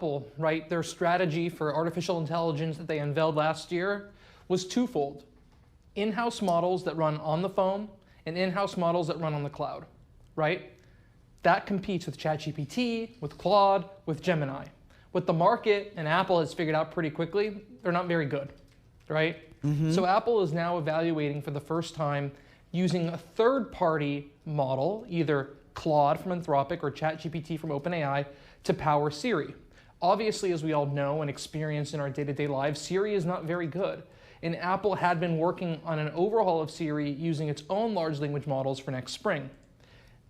Apple, right, their strategy for artificial intelligence that they unveiled last year was twofold. In-house models that run on the phone and in-house models that run on the cloud, right? That competes with ChatGPT, with Claude, with Gemini. What the market and Apple has figured out pretty quickly, they're not very good, right? So Apple is now evaluating for the first time using a third-party model, either Claude from Anthropic or ChatGPT from OpenAI, to power Siri. Obviously, as we all know and experience in our day-to-day lives, Siri is not very good. And Apple had been working on an overhaul of Siri using its own large language models for next spring.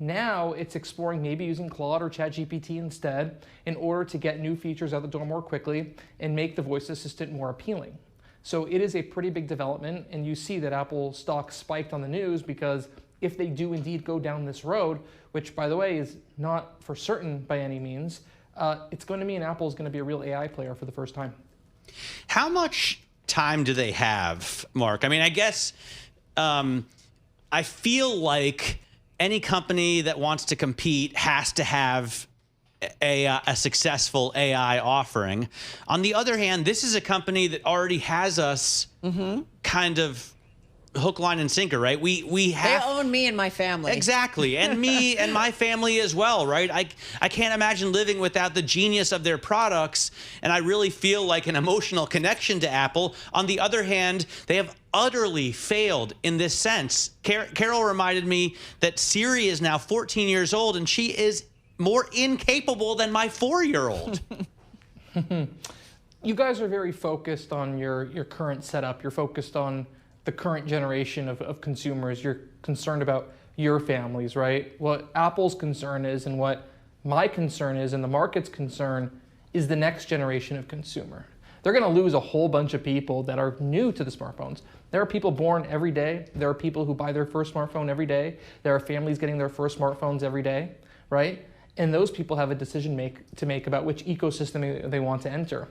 Now it's exploring maybe using Claude or ChatGPT instead in order to get new features out the door more quickly and make the voice assistant more appealing. So it is a pretty big development, and you see that Apple stock spiked on the news because if they do indeed go down this road, which by the way is not for certain by any means, it's going to mean Apple is going to be a real AI player for the first time. How much time do they have, Mark? I mean, I guess I feel like any company that wants to compete has to have a successful AI offering. On the other hand, this is a company that already has us kind of hook, line, and sinker, right? We have, they own me and my family. Exactly, and me and my family as well, right? I can't imagine living without the genius of their products, and I really feel like an emotional connection to Apple. On the other hand, they have utterly failed in this sense. Carol reminded me that Siri is now 14 years old, and she is more incapable than my 4-year-old. You guys are very focused on your current setup. You're focused on the current generation of consumers. You're concerned about your families, right? What Apple's concern is and what my concern is and the market's concern is the next generation of consumer. They're going to lose a whole bunch of people that are new to the smartphones. There are people born every day. There are people who buy their first smartphone every day. There are families getting their first smartphones every day, right? And those people have a decision to make about which ecosystem they want to enter.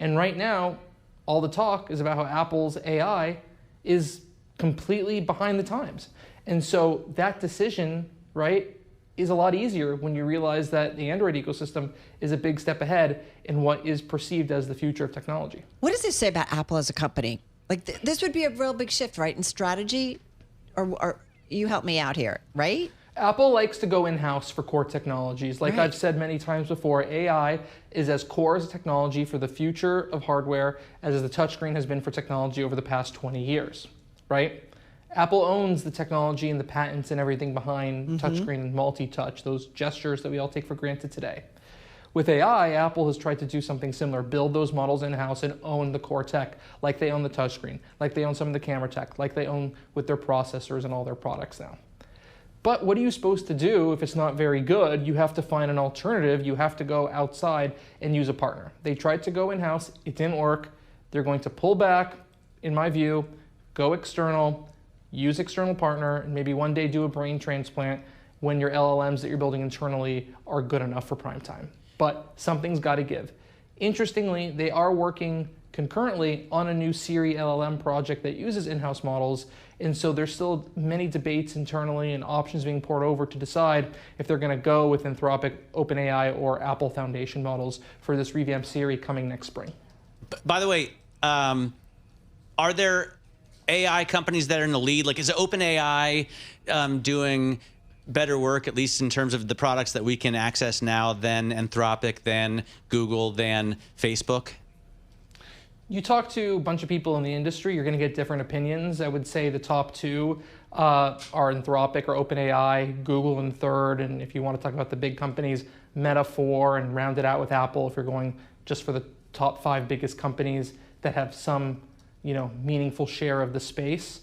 And right now, all the talk is about how Apple's AI is completely behind the times. And so that decision, right, is a lot easier when you realize that the Android ecosystem is a big step ahead in what is perceived as the future of technology. What does this say about Apple as a company? Like this would be a real big shift, right, in strategy? Or you help me out here, right? Apple likes to go in-house for core technologies. Like I've said many times before, AI is as core as a technology for the future of hardware as the touchscreen has been for technology over the past 20 years, right? Apple owns the technology and the patents and everything behind touchscreen and multi-touch, those gestures that we all take for granted today. With AI, Apple has tried to do something similar, build those models in-house and own the core tech, like they own the touchscreen, like they own some of the camera tech, like they own with their processors and all their products now. But what are you supposed to do if it's not very good? You have to find an alternative. You have to go outside and use a partner. They tried to go in-house. It didn't work. They're going to pull back, in my view, go external, use external partner, and maybe one day do a brain transplant when your LLMs that you're building internally are good enough for prime time. But something's got to give. Interestingly, they are working concurrently on a new Siri LLM project that uses in-house models, and so there's still many debates internally and options being poured over to decide if they're going to go with Anthropic, OpenAI, or Apple Foundation models for this revamped Siri coming next spring. By the way, are there AI companies that are in the lead? Like, is OpenAI doing better work, at least in terms of the products that we can access now, than Anthropic, than Google, than Facebook? You talk to a bunch of people in the industry, you're going to get different opinions. I would say the top two are Anthropic or OpenAI, Google in third, and if you want to talk about the big companies, Meta 4, and round it out with Apple if you're going just for the top 5 biggest companies that have some, meaningful share of the space.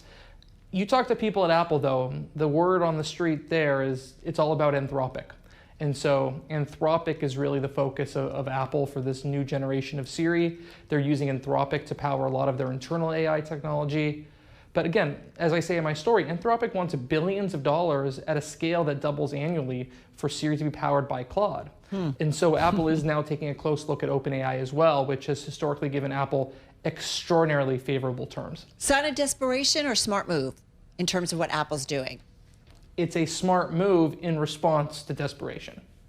You talk to people at Apple, though, the word on the street there is it's all about Anthropic. And so Anthropic is really the focus of Apple for this new generation of Siri. They're using Anthropic to power a lot of their internal AI technology. But again, as I say in my story, Anthropic wants billions of dollars at a scale that doubles annually for Siri to be powered by Claude. And so Apple is now taking a close look at OpenAI as well, which has historically given Apple extraordinarily favorable terms. Sign of desperation or smart move in terms of what Apple's doing? It's a smart move in response to desperation.